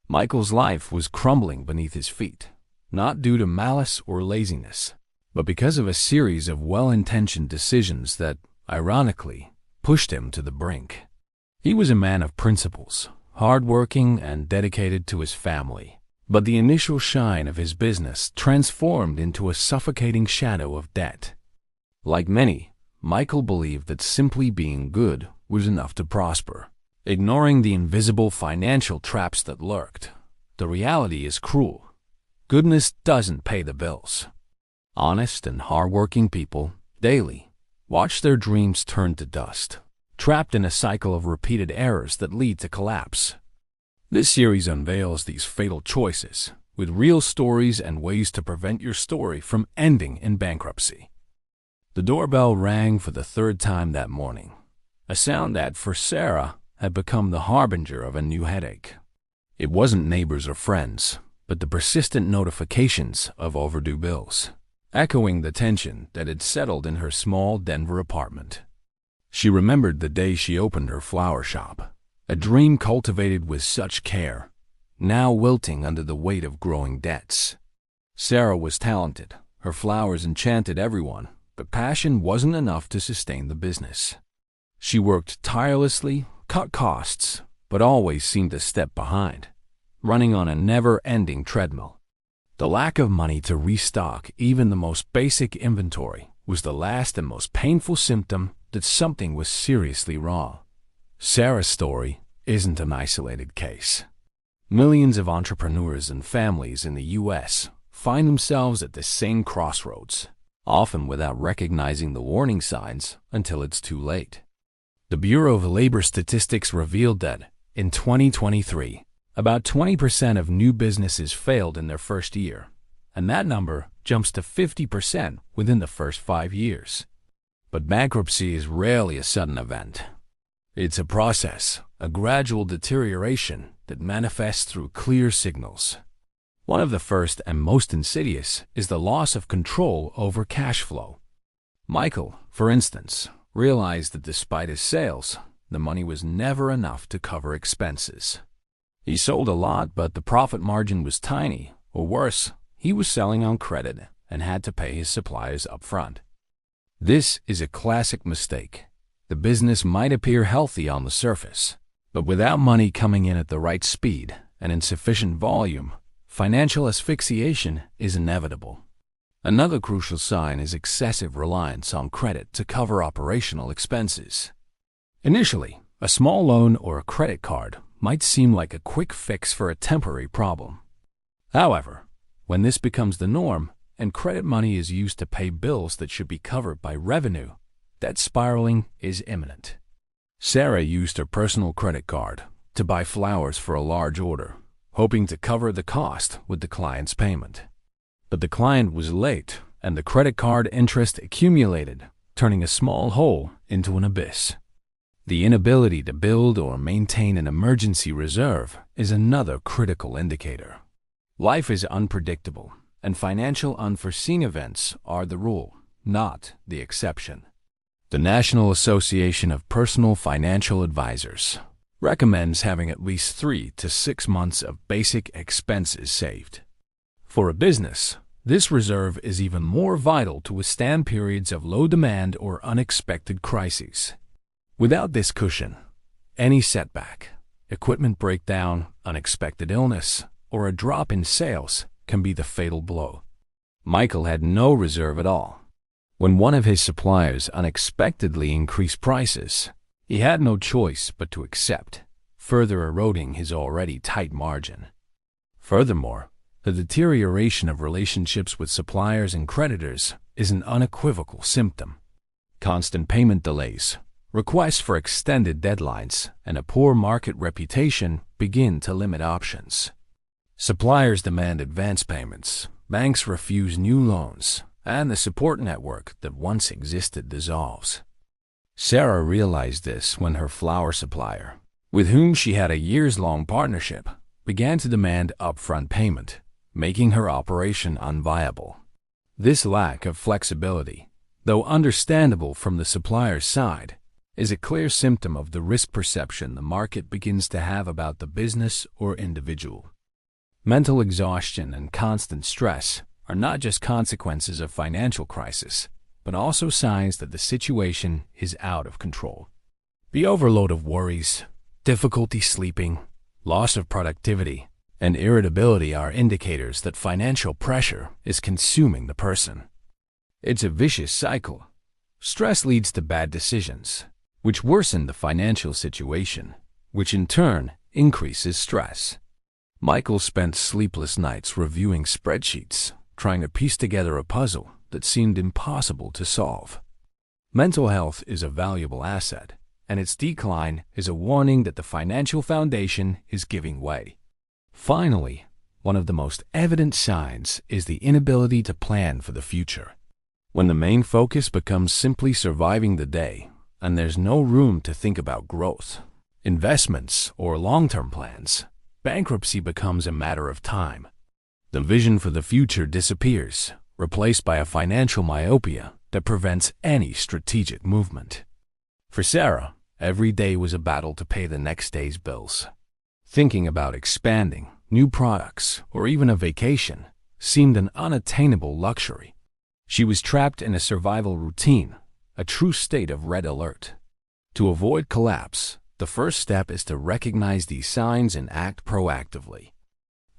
Michael's life was crumbling beneath his feet, not due to malice or laziness, but because of a series of well-intentioned decisions that, ironically, pushed him to the brink. He was a man of principles, hard-working and dedicated to his family, but the initial shine of his business transformed into a suffocating shadow of debt. Like many, Michael believed that simply being good was enough to prosper, ignoring the invisible financial traps that lurked. The reality is cruel. Goodness doesn't pay the bills. Honest and hard-working people daily watch their dreams turn to dust, trapped in a cycle of repeated errors that lead to collapse. This series unveils these fatal choices, with real stories and ways to prevent your story from ending in bankruptcy. The doorbell rang for the third time that morning, a sound that, for Sarah, had become the harbinger of a new headache. It wasn't neighbors or friends, but the persistent notifications of overdue bills, echoing the tension that had settled in her small Denver apartment. She remembered the day she opened her flower shop, a dream cultivated with such care, now wilting under the weight of growing debts. Sarah was talented, her flowers enchanted everyone, but passion wasn't enough to sustain the business. She worked tirelessly, cut costs, but always seemed a step behind, running on a never-ending treadmill. The lack of money to restock even the most basic inventory was the last and most painful symptom that something was seriously wrong. Sarah's story isn't an isolated case. Millions of entrepreneurs and families in the U.S. find themselves at the same crossroads, often without recognizing the warning signs until it's too late. The Bureau of Labor Statistics revealed that, in 2023, about 20% of new businesses failed in their first year, and that number jumps to 50% within the first 5 years. But bankruptcy is rarely a sudden event. It's a process, a gradual deterioration that manifests through clear signals. One of the first and most insidious is the loss of control over cash flow. Michael, for instance, realized that despite his sales, the money was never enough to cover expenses. He sold a lot, but the profit margin was tiny, or worse, he was selling on credit and had to pay his suppliers up front. This is a classic mistake. The business might appear healthy on the surface, but without money coming in at the right speed and in sufficient volume, financial asphyxiation is inevitable. Another crucial sign is excessive reliance on credit to cover operational expenses. Initially, a small loan or a credit card might seem like a quick fix for a temporary problem. However, when this becomes the norm and credit money is used to pay bills that should be covered by revenue, debt spiraling is imminent. Sarah used her personal credit card to buy flowers for a large order, hoping to cover the cost with the client's payment. But the client was late, and the credit card interest accumulated, turning a small hole into an abyss. The inability to build or maintain an emergency reserve is another critical indicator. Life is unpredictable, and financial unforeseen events are the rule, not the exception. The National Association of Personal Financial Advisors recommends having at least 3 to 6 months of basic expenses saved. For a business, this reserve is even more vital to withstand periods of low demand or unexpected crises. Without this cushion, any setback, equipment breakdown, unexpected illness, or a drop in sales can be the fatal blow. Michael had no reserve at all. When one of his suppliers unexpectedly increased prices, he had no choice but to accept, further eroding his already tight margin. Furthermore, the deterioration of relationships with suppliers and creditors is an unequivocal symptom. Constant payment delays, requests for extended deadlines, and a poor market reputation begin to limit options. Suppliers demand advance payments, banks refuse new loans, and the support network that once existed dissolves. Sarah realized this when her flower supplier, with whom she had a years-long partnership, began to demand upfront payment, making her operation unviable. This lack of flexibility, though understandable from the supplier's side, is a clear symptom of the risk perception the market begins to have about the business or individual. Mental exhaustion and constant stress are not just consequences of financial crisis, but also signs that the situation is out of control. The overload of worries, difficulty sleeping, loss of productivity, and irritability are indicators that financial pressure is consuming the person. It's a vicious cycle. Stress leads to bad decisions, which worsen the financial situation, which in turn increases stress. Michael spent sleepless nights reviewing spreadsheets, trying to piece together a puzzle that seemed impossible to solve. Mental health is a valuable asset, and its decline is a warning that the financial foundation is giving way. Finally, one of the most evident signs is the inability to plan for the future. When the main focus becomes simply surviving the day, and there's no room to think about growth, investments, or long-term plans, bankruptcy becomes a matter of time. The vision for the future disappears, replaced by a financial myopia that prevents any strategic movement. For Sarah, every day was a battle to pay the next day's bills. Thinking about expanding, new products, or even a vacation seemed an unattainable luxury. She was trapped in a survival routine, a true state of red alert. To avoid collapse, the first step is to recognize these signs and act proactively.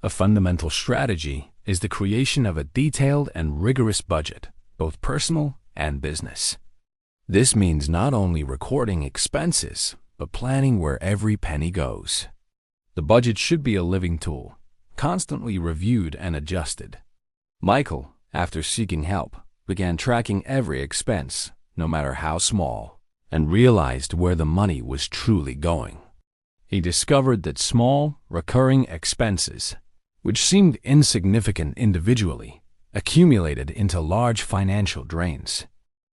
A fundamental strategy is the creation of a detailed and rigorous budget, both personal and business. This means not only recording expenses, but planning where every penny goes. The budget should be a living tool, constantly reviewed and adjusted. Michael, after seeking help, began tracking every expense, no matter how small, and realized where the money was truly going. He discovered that small, recurring expenses, which seemed insignificant individually, accumulated into large financial drains.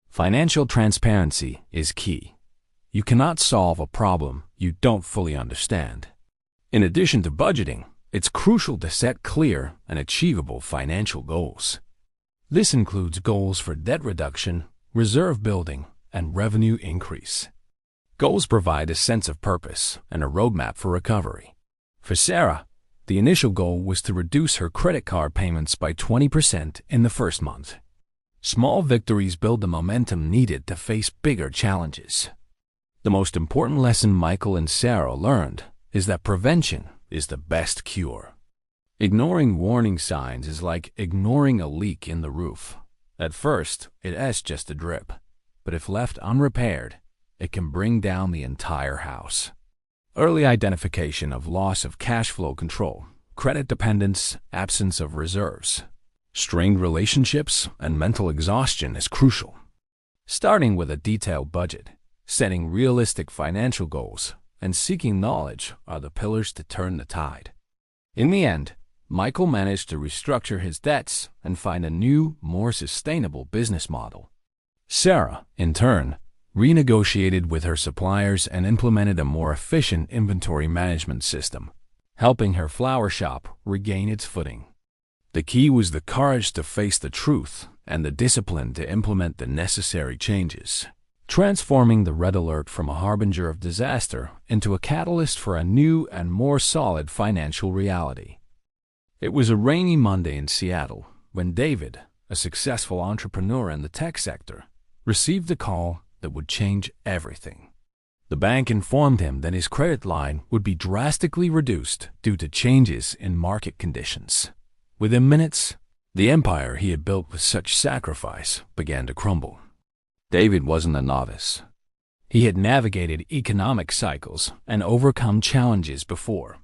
Financial transparency is key. You cannot solve a problem you don't fully understand. In addition to budgeting, it's crucial to set clear and achievable financial goals. This includes goals for debt reduction, reserve building, and revenue increase. Goals provide a sense of purpose and a roadmap for recovery. For Sarah, the initial goal was to reduce her credit card payments by 20% in the first month. Small victories build the momentum needed to face bigger challenges. The most important lesson Michael and Sarah learned is that prevention is the best cure. Ignoring warning signs is like ignoring a leak in the roof. At first, it's just a drip, but if left unrepaired, it can bring down the entire house. Early identification of loss of cash flow control, credit dependence, absence of reserves, strained relationships, and mental exhaustion is crucial. Starting with a detailed budget, setting realistic financial goals, and seeking knowledge are the pillars to turn the tide. In the end, Michael managed to restructure his debts and find a new, more sustainable business model. Sarah, in turn, renegotiated with her suppliers and implemented a more efficient inventory management system, helping her flower shop regain its footing. The key was the courage to face the truth and the discipline to implement the necessary changes, transforming the red alert from a harbinger of disaster into a catalyst for a new and more solid financial reality. It was a rainy Monday in Seattle when David, a successful entrepreneur in the tech sector, received a call that would change everything. The bank informed him that his credit line would be drastically reduced due to changes in market conditions. Within minutes, the empire he had built with such sacrifice began to crumble. David wasn't a novice. He had navigated economic cycles and overcome challenges before.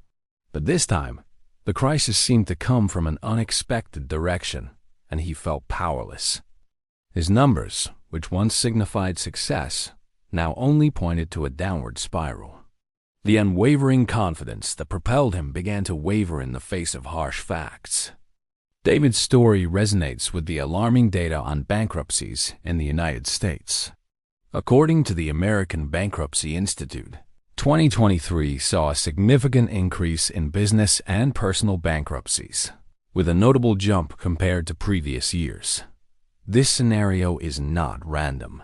But this time, the crisis seemed to come from an unexpected direction, and he felt powerless. His numbers, which once signified success, now only pointed to a downward spiral. The unwavering confidence that propelled him began to waver in the face of harsh facts. David's story resonates with the alarming data on bankruptcies in the United States. According to the American Bankruptcy Institute, 2023 saw a significant increase in business and personal bankruptcies, with a notable jump compared to previous years. This scenario is not random.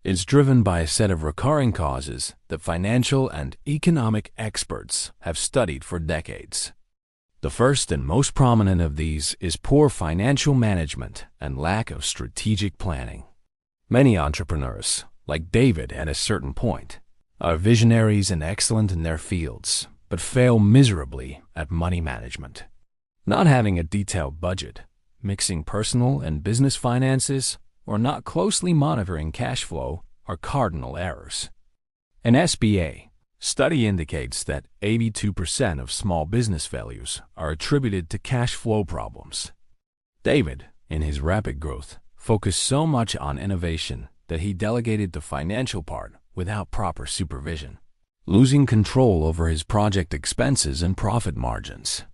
It's driven by a set of recurring causes that financial and economic experts have studied for decades. The first and most prominent of these is poor financial management and lack of strategic planning. Many entrepreneurs, like David at a certain point, are visionaries and excellent in their fields, but fail miserably at money management. Not having a detailed budget, mixing personal and business finances, or not closely monitoring cash flow are cardinal errors. An SBA study indicates that 82% of small business failures are attributed to cash flow problems. David, in his rapid growth, focused so much on innovation that he delegated the financial part without proper supervision, losing control over his project expenses and profit margins.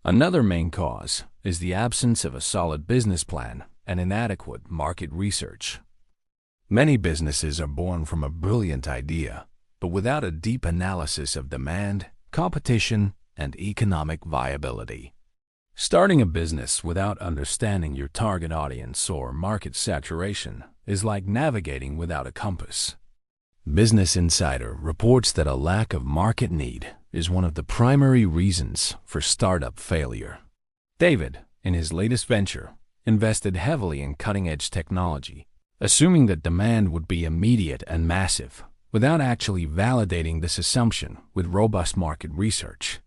Another main cause is the absence of a solid business plan and inadequate market research. Many businesses are born from a brilliant idea, but without a deep analysis of demand, competition, and economic viability. Starting a business without understanding your target audience or market saturation is like navigating without a compass. Business Insider reports that a lack of market need is one of the primary reasons for startup failure. David, in his latest venture, invested heavily in cutting-edge technology, assuming that demand would be immediate and massive, without actually validating this assumption with robust market research.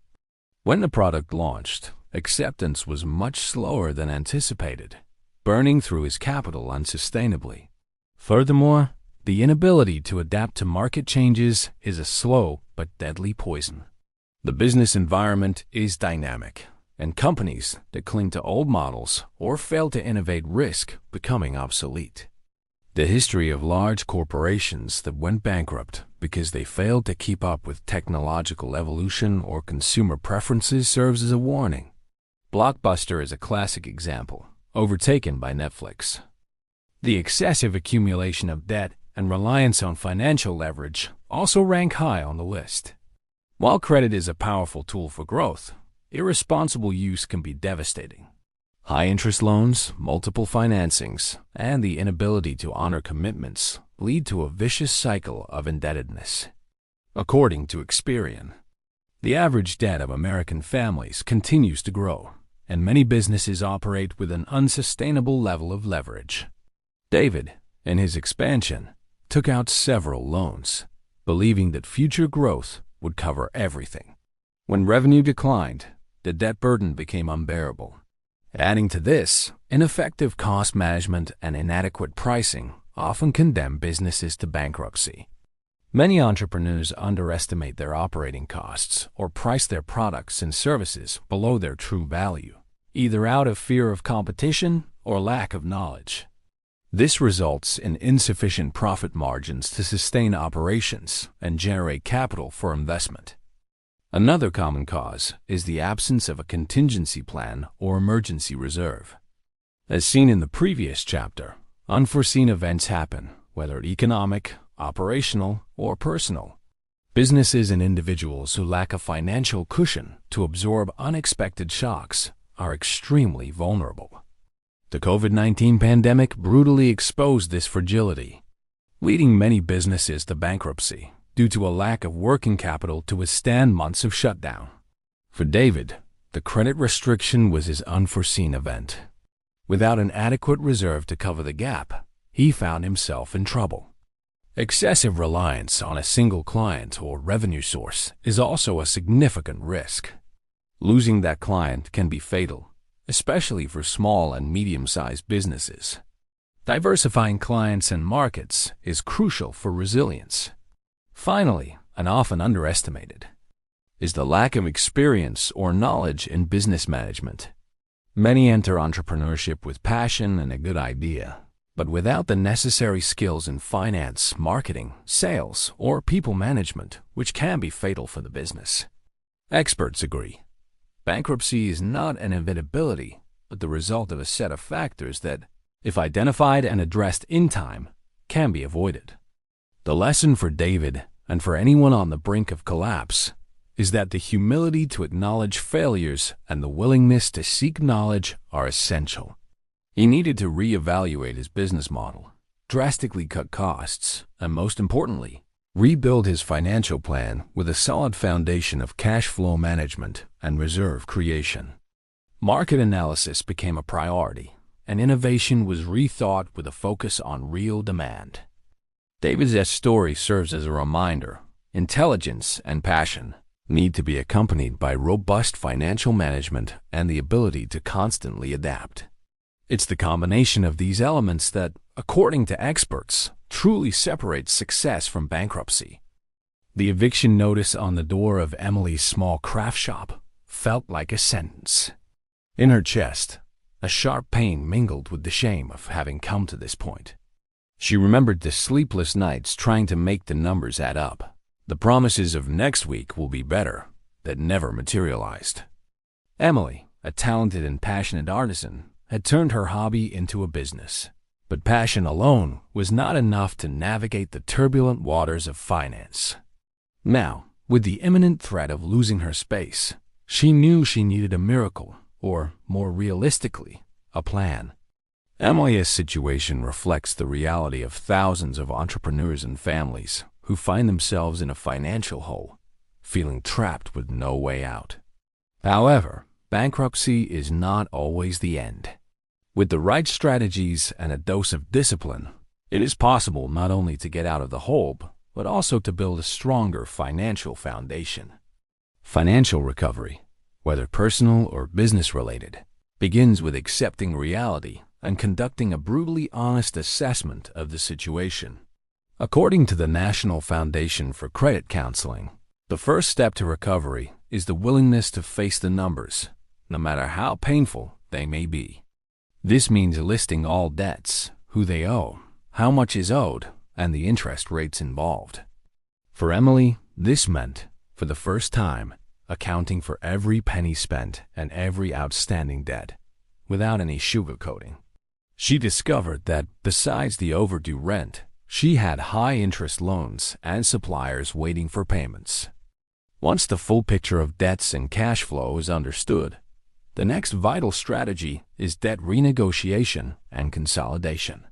When the product launched, acceptance was much slower than anticipated, burning through his capital unsustainably. Furthermore, the inability to adapt to market changes is a slow but deadly poison. The business environment is dynamic, and companies that cling to old models or fail to innovate risk becoming obsolete. The history of large corporations that went bankrupt because they failed to keep up with technological evolution or consumer preferences serves as a warning. Blockbuster is a classic example, overtaken by Netflix. The excessive accumulation of debt and reliance on financial leverage also rank high on the list. While credit is a powerful tool for growth, irresponsible use can be devastating. High-interest loans, multiple financings, and the inability to honor commitments lead to a vicious cycle of indebtedness. According to Experian, the average debt of American families continues to grow, and many businesses operate with an unsustainable level of leverage. David, in his expansion, took out several loans, believing that future growth would cover everything. When revenue declined, the debt burden became unbearable. Adding to this, ineffective cost management and inadequate pricing often condemn businesses to bankruptcy. Many entrepreneurs underestimate their operating costs or price their products and services below their true value, either out of fear of competition or lack of knowledge. This results in insufficient profit margins to sustain operations and generate capital for investment. Another common cause is the absence of a contingency plan or emergency reserve. As seen in the previous chapter, unforeseen events happen, whether economic, operational, or personal. Businesses and individuals who lack a financial cushion to absorb unexpected shocks are extremely vulnerable. The COVID-19 pandemic brutally exposed this fragility, leading many businesses to bankruptcy due to a lack of working capital to withstand months of shutdown. For David, the credit restriction was his unforeseen event. Without an adequate reserve to cover the gap, he found himself in trouble. Excessive reliance on a single client or revenue source is also a significant risk. Losing that client can be fatal, especially for small and medium-sized businesses. Diversifying clients and markets is crucial for resilience. Finally, and often underestimated, is the lack of experience or knowledge in business management. Many enter entrepreneurship with passion and a good idea, but without the necessary skills in finance, marketing, sales, or people management, which can be fatal for the business. Experts agree. Bankruptcy is not an inevitability, but the result of a set of factors that, if identified and addressed in time, can be avoided. The lesson for David, and for anyone on the brink of collapse, is that the humility to acknowledge failures and the willingness to seek knowledge are essential. He needed to reevaluate his business model, drastically cut costs, and most importantly, rebuild his financial plan with a solid foundation of cash flow management and reserve creation. Market analysis became a priority, and innovation was rethought with a focus on real demand. David's story serves as a reminder: intelligence and passion need to be accompanied by robust financial management and the ability to constantly adapt. It's the combination of these elements that, according to experts, truly separates success from bankruptcy. The eviction notice on the door of Emily's small craft shop felt like a sentence. In her chest, a sharp pain mingled with the shame of having come to this point. She remembered the sleepless nights trying to make the numbers add up, the promises of next week will be better that never materialized. Emily, a talented and passionate artisan, had turned her hobby into a business. But passion alone was not enough to navigate the turbulent waters of finance. Now, with the imminent threat of losing her space, she knew she needed a miracle, or, more realistically, a plan. Emily's situation reflects the reality of thousands of entrepreneurs and families who find themselves in a financial hole, feeling trapped with no way out. However, bankruptcy is not always the end. With the right strategies and a dose of discipline, it is possible not only to get out of the hole, but also to build a stronger financial foundation. Financial recovery, whether personal or business-related, begins with accepting reality and conducting a brutally honest assessment of the situation. According to the National Foundation for Credit Counseling, the first step to recovery is the willingness to face the numbers, no matter how painful they may be. This means listing all debts, who they owe, how much is owed, and the interest rates involved. For Emily, this meant, for the first time, accounting for every penny spent and every outstanding debt, without any sugarcoating. She discovered that, besides the overdue rent, she had high-interest loans and suppliers waiting for payments. Once the full picture of debts and cash flow is understood, the next vital strategy is debt renegotiation and consolidation.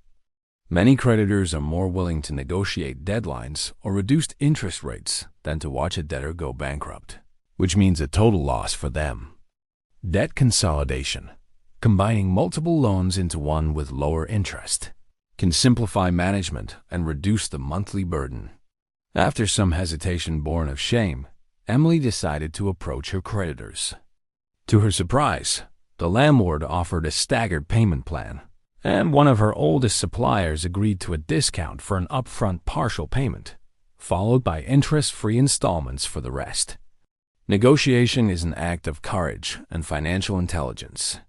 Many creditors are more willing to negotiate deadlines or reduced interest rates than to watch a debtor go bankrupt, which means a total loss for them. Debt consolidation, combining multiple loans into one with lower interest, can simplify management and reduce the monthly burden. After some hesitation born of shame, Emily decided to approach her creditors. To her surprise, the landlord offered a staggered payment plan, and one of her oldest suppliers agreed to a discount for an upfront partial payment, followed by interest-free installments for the rest. Negotiation is an act of courage and financial intelligence.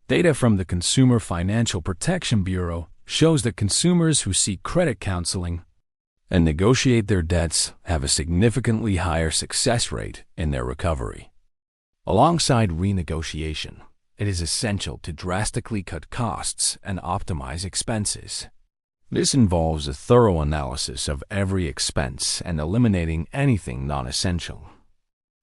Data from the Consumer Financial Protection Bureau shows that consumers who seek credit counseling and negotiate their debts have a significantly higher success rate in their recovery. Alongside renegotiation, it is essential to drastically cut costs and optimize expenses. This involves a thorough analysis of every expense and eliminating anything non-essential.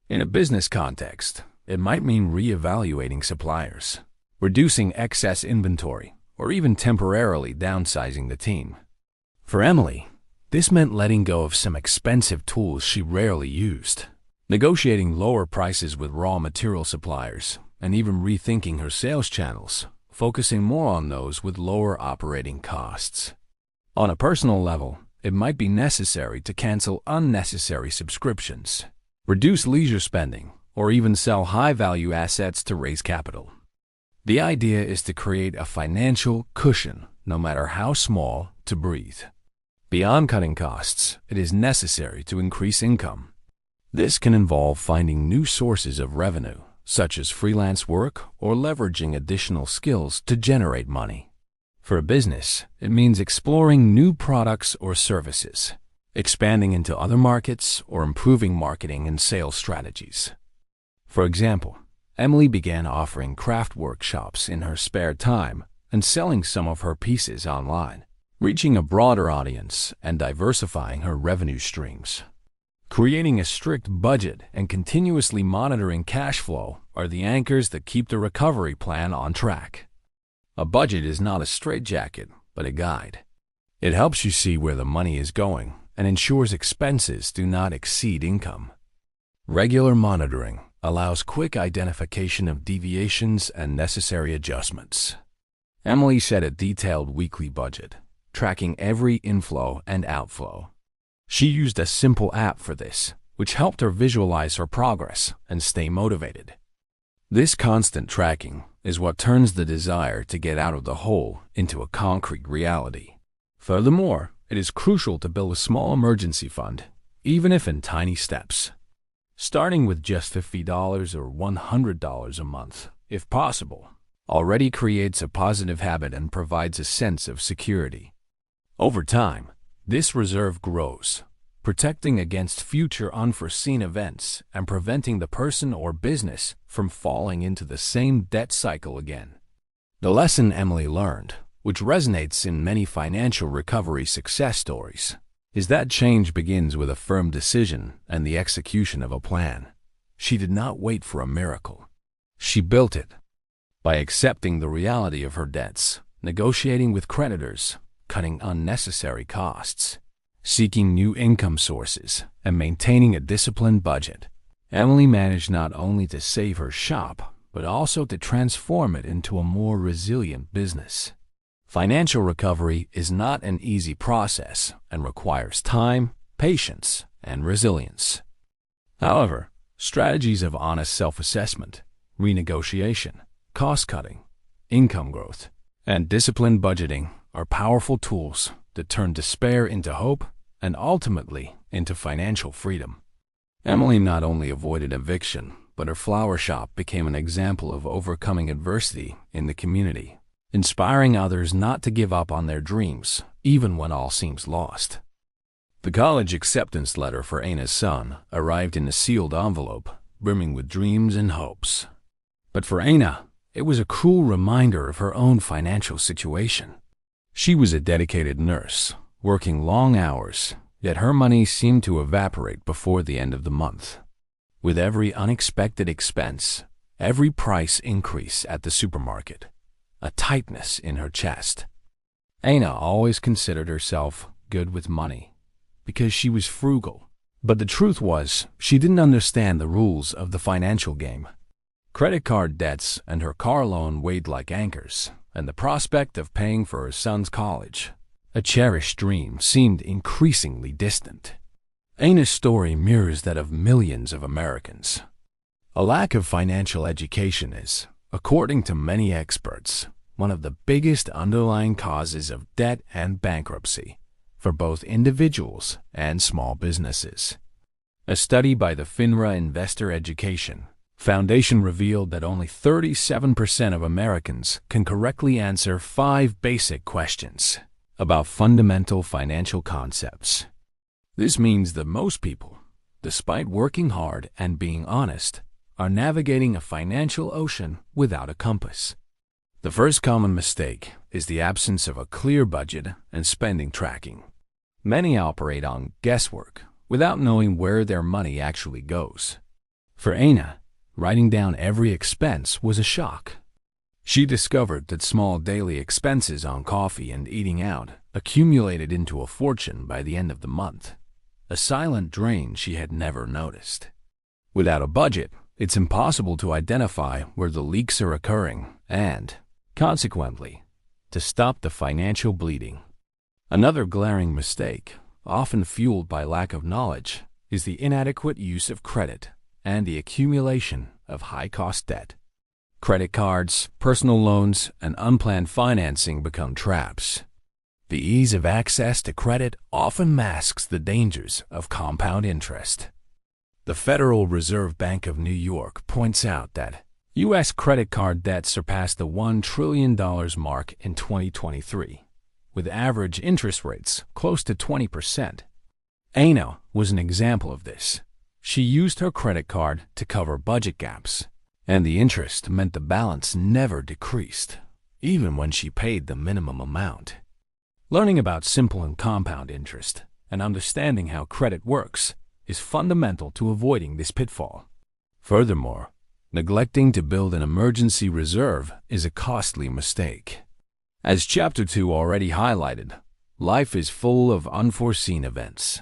In a business context, it might mean reevaluating suppliers, reducing excess inventory, or even temporarily downsizing the team. For Emily, this meant letting go of some expensive tools she rarely used, negotiating lower prices with raw material suppliers, and even rethinking her sales channels, focusing more on those with lower operating costs. On a personal level, it might be necessary to cancel unnecessary subscriptions, reduce leisure spending, or even sell high-value assets to raise capital. The idea is to create a financial cushion, no matter how small, to breathe. Beyond cutting costs, it is necessary to increase income. This can involve finding new sources of revenue, such as freelance work or leveraging additional skills to generate money. For a business, it means exploring new products or services, expanding into other markets, or improving marketing and sales strategies. For example, Emily began offering craft workshops in her spare time and selling some of her pieces online, reaching a broader audience and diversifying her revenue streams. Creating a strict budget and continuously monitoring cash flow are the anchors that keep the recovery plan on track. A budget is not a straitjacket, but a guide. It helps you see where the money is going and ensures expenses do not exceed income. Regular monitoring, allows quick identification of deviations and necessary adjustments. Emily set a detailed weekly budget, tracking every inflow and outflow. She used a simple app for this, which helped her visualize her progress and stay motivated. This constant tracking is what turns the desire to get out of the hole into a concrete reality. Furthermore, it is crucial to build a small emergency fund, even if in tiny steps. Starting with just $50 or $100 a month, if possible, already creates a positive habit and provides a sense of security. Over time, this reserve grows, protecting against future unforeseen events and preventing the person or business from falling into the same debt cycle again. The lesson Emily learned, which resonates in many financial recovery success stories, is that change begins with a firm decision and the execution of a plan. She did not wait for a miracle. She built it. By accepting the reality of her debts, negotiating with creditors, cutting unnecessary costs, seeking new income sources, and maintaining a disciplined budget, Emily managed not only to save her shop, but also to transform it into a more resilient business. Financial recovery is not an easy process and requires time, patience, and resilience. However, strategies of honest self-assessment, renegotiation, cost-cutting, income growth, and disciplined budgeting are powerful tools that turn despair into hope and ultimately into financial freedom. Emily not only avoided eviction, but her flower shop became an example of overcoming adversity in the community, inspiring others not to give up on their dreams, even when all seems lost. The college acceptance letter for Anna's son arrived in a sealed envelope, brimming with dreams and hopes. But for Anna, it was a cruel reminder of her own financial situation. She was a dedicated nurse, working long hours, yet her money seemed to evaporate before the end of the month. With every unexpected expense, every price increase at the supermarket, a tightness in her chest. Anna always considered herself good with money because she was frugal. But the truth was, she didn't understand the rules of the financial game. Credit card debts and her car loan weighed like anchors, and the prospect of paying for her son's college, a cherished dream, seemed increasingly distant. Anna's story mirrors that of millions of Americans. A lack of financial education is, according to many experts, one of the biggest underlying causes of debt and bankruptcy for both individuals and small businesses. A study by the FINRA Investor Education Foundation revealed that only 37% of Americans can correctly answer 5 basic questions about fundamental financial concepts. This means that most people, despite working hard and being honest, are navigating a financial ocean without a compass. The first common mistake is the absence of a clear budget and spending tracking. Many operate on guesswork without knowing where their money actually goes. For Anna, writing down every expense was a shock. She discovered that small daily expenses on coffee and eating out accumulated into a fortune by the end of the month, a silent drain she had never noticed. Without a budget, it's impossible to identify where the leaks are occurring and, consequently, to stop the financial bleeding. Another glaring mistake, often fueled by lack of knowledge, is the inadequate use of credit and the accumulation of high-cost debt. Credit cards, personal loans, and unplanned financing become traps. The ease of access to credit often masks the dangers of compound interest. The Federal Reserve Bank of New York points out that U.S. credit card debt surpassed the $1 trillion mark in 2023, with average interest rates close to 20%. Anna was an example of this. She used her credit card to cover budget gaps, and the interest meant the balance never decreased, even when she paid the minimum amount. Learning about simple and compound interest and understanding how credit works is fundamental to avoiding this pitfall. Furthermore, neglecting to build an emergency reserve is a costly mistake. As Chapter 2 already highlighted, life is full of unforeseen events.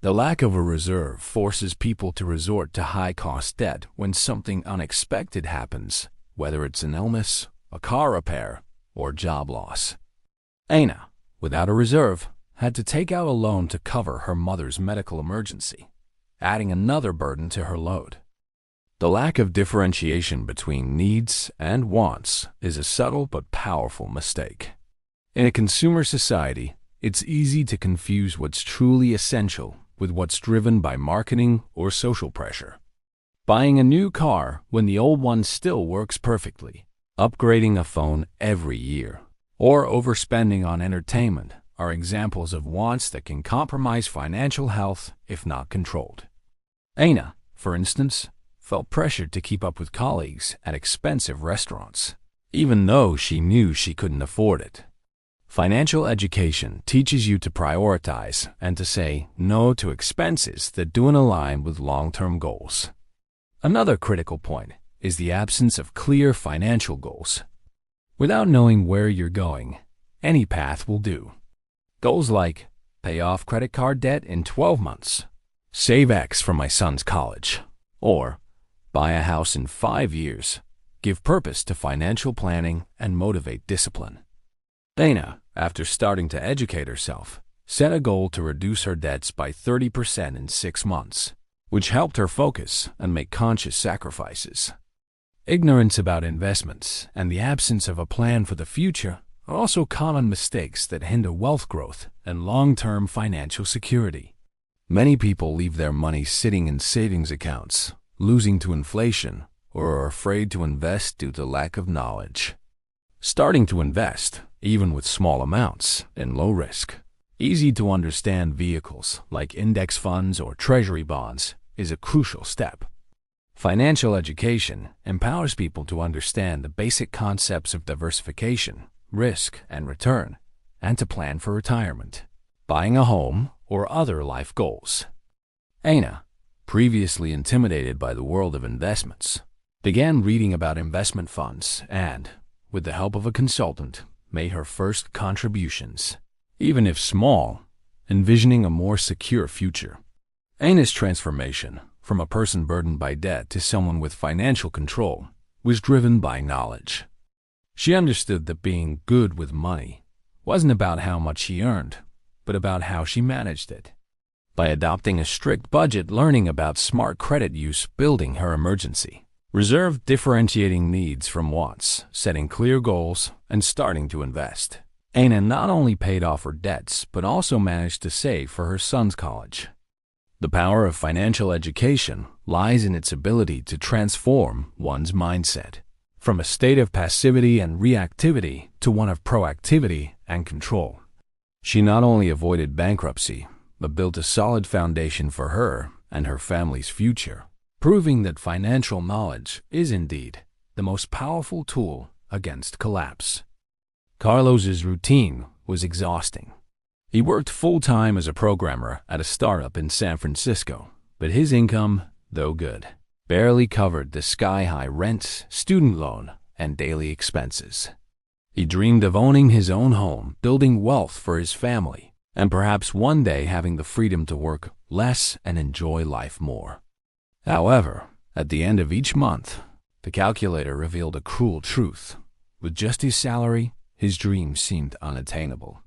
The lack of a reserve forces people to resort to high-cost debt when something unexpected happens, whether it's an illness, a car repair, or job loss. Anna, without a reserve, had to take out a loan to cover her mother's medical emergency, adding another burden to her load. The lack of differentiation between needs and wants is a subtle but powerful mistake. In a consumer society, it's easy to confuse what's truly essential with what's driven by marketing or social pressure. Buying a new car when the old one still works perfectly, upgrading a phone every year, or overspending on entertainment are examples of wants that can compromise financial health if not controlled. Anna, for instance, felt pressured to keep up with colleagues at expensive restaurants, even though she knew she couldn't afford it. Financial education teaches you to prioritize and to say no to expenses that don't align with long-term goals. Another critical point is the absence of clear financial goals. Without knowing where you're going, any path will do. Goals like pay off credit card debt in 12 months, save X for my son's college, or buy a house in 5 years give purpose to financial planning and motivate discipline. Dana, after starting to educate herself, set a goal to reduce her debts by 30% in 6 months, which helped her focus and make conscious sacrifices. Ignorance about investments and the absence of a plan for the future are also common mistakes that hinder wealth growth and long-term financial security. Many people leave their money sitting in savings accounts, losing to inflation, or are afraid to invest due to lack of knowledge. Starting to invest, even with small amounts, in low-risk, easy-to-understand vehicles like index funds or treasury bonds is a crucial step. Financial education empowers people to understand the basic concepts of diversification, risk, and return, and to plan for retirement, buying a home, or other life goals. Anna, previously intimidated by the world of investments, began reading about investment funds and, with the help of a consultant, made her first contributions, even if small, envisioning a more secure future. Anna's transformation from a person burdened by debt to someone with financial control was driven by knowledge. She understood that being good with money wasn't about how much she earned, but about how she managed it. By adopting a strict budget, learning about smart credit use, building her emergency reserve, differentiating needs from wants, setting clear goals, and starting to invest, Anna not only paid off her debts, but also managed to save for her son's college. The power of financial education lies in its ability to transform one's mindset from a state of passivity and reactivity to one of proactivity and control. She not only avoided bankruptcy, but built a solid foundation for her and her family's future, proving that financial knowledge is indeed the most powerful tool against collapse. Carlos's routine was exhausting. He worked full-time as a programmer at a startup in San Francisco, but his income, though good, barely covered the sky-high rent, student loan, and daily expenses. He dreamed of owning his own home, building wealth for his family, and perhaps one day having the freedom to work less and enjoy life more. However, at the end of each month, the calculator revealed a cruel truth. With just his salary, his dreams seemed unattainable.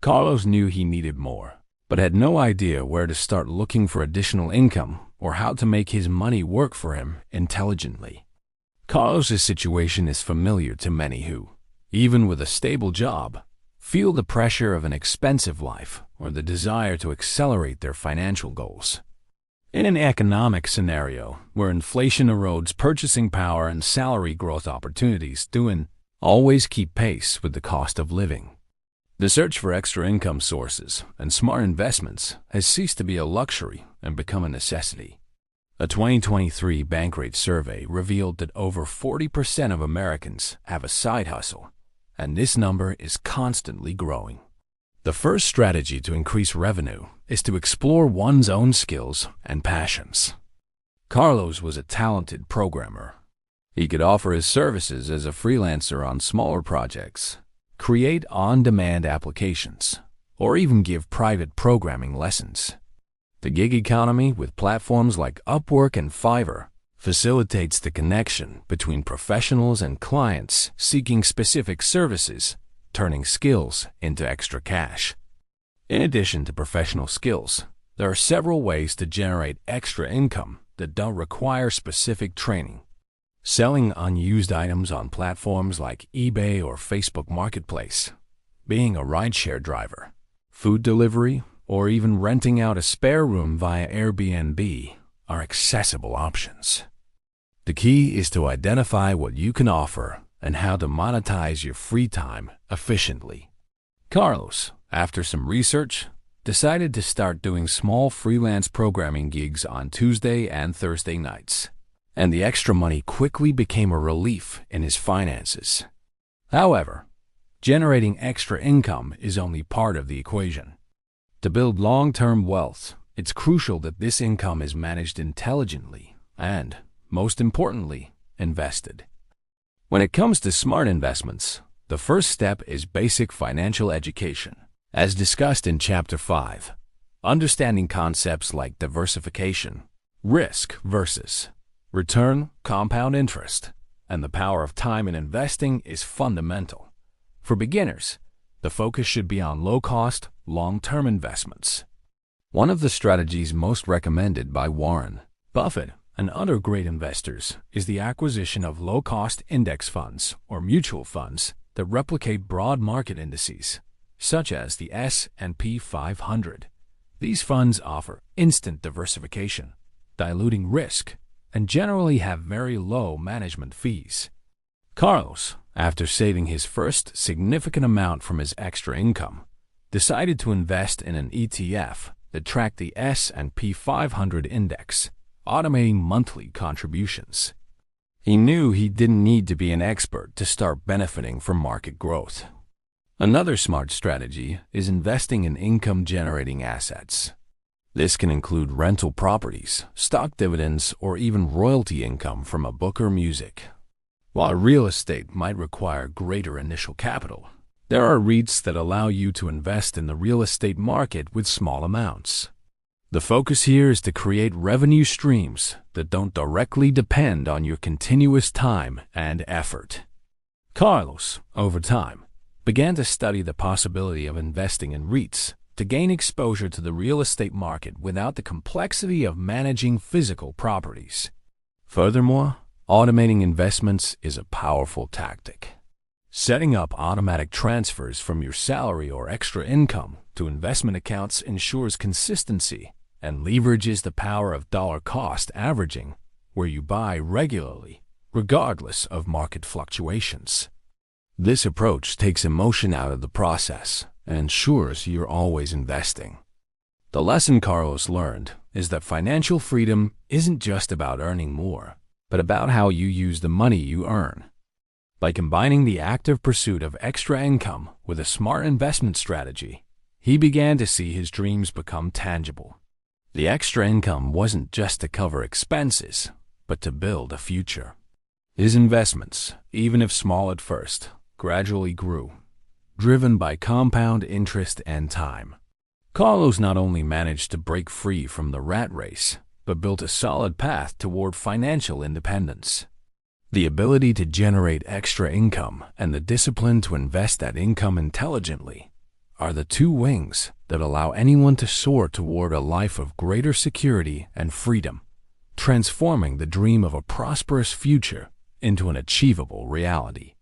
Carlos knew he needed more, but had no idea where to start looking for additional income or how to make his money work for him intelligently. Carlos's situation is familiar to many who, even with a stable job, feel the pressure of an expensive life or the desire to accelerate their financial goals. In an economic scenario where inflation erodes purchasing power and salary growth opportunities don't always keep pace with the cost of living, the search for extra income sources and smart investments has ceased to be a luxury and become a necessity. A 2023 Bankrate survey revealed that over 40% of Americans have a side hustle, and this number is constantly growing. The first strategy to increase revenue is to explore one's own skills and passions. Carlos was a talented programmer. He could offer his services as a freelancer on smaller projects, create on-demand applications, or even give private programming lessons. The gig economy, with platforms like Upwork and Fiverr, facilitates the connection between professionals and clients seeking specific services, turning skills into extra cash. In addition to professional skills, there are several ways to generate extra income that don't require specific training. Selling unused items on platforms like eBay or Facebook Marketplace, being a rideshare driver, food delivery, or even renting out a spare room via Airbnb are accessible options. The key is to identify what you can offer and how to monetize your free time efficiently. Carlos, after some research, decided to start doing small freelance programming gigs on Tuesday and Thursday nights, and the extra money quickly became a relief in his finances. However, generating extra income is only part of the equation. To build long-term wealth, it's crucial that this income is managed intelligently and, most importantly, invested. When it comes to smart investments, the first step is basic financial education. As discussed in Chapter 5, understanding concepts like diversification, risk versus return, compound interest, and the power of time in investing is fundamental. For beginners, the focus should be on low-cost, long-term investments. One of the strategies most recommended by Warren Buffett and other great investors is the acquisition of low-cost index funds or mutual funds that replicate broad market indices, such as the S&P 500. These funds offer instant diversification, diluting risk, and generally have very low management fees. Carlos, after saving his first significant amount from his extra income, decided to invest in an ETF that tracked the S&P 500 index, automating monthly contributions. He knew he didn't need to be an expert to start benefiting from market growth. Another smart strategy is investing in income-generating assets. This can include rental properties, stock dividends, or even royalty income from a book or music. While real estate might require greater initial capital, there are REITs that allow you to invest in the real estate market with small amounts. The focus here is to create revenue streams that don't directly depend on your continuous time and effort. Carlos, over time, began to study the possibility of investing in REITs to gain exposure to the real estate market without the complexity of managing physical properties. Furthermore, automating investments is a powerful tactic. Setting up automatic transfers from your salary or extra income to investment accounts ensures consistency and leverages the power of dollar-cost averaging, where you buy regularly, regardless of market fluctuations. This approach takes emotion out of the process and ensures you're always investing. The lesson Carlos learned is that financial freedom isn't just about earning more, but about how you use the money you earn. By combining the active pursuit of extra income with a smart investment strategy, he began to see his dreams become tangible. The extra income wasn't just to cover expenses, but to build a future. His investments, even if small at first, gradually grew, driven by compound interest and time. Carlos not only managed to break free from the rat race, but built a solid path toward financial independence. The ability to generate extra income and the discipline to invest that income intelligently are the two wings that allow anyone to soar toward a life of greater security and freedom, transforming the dream of a prosperous future into an achievable reality.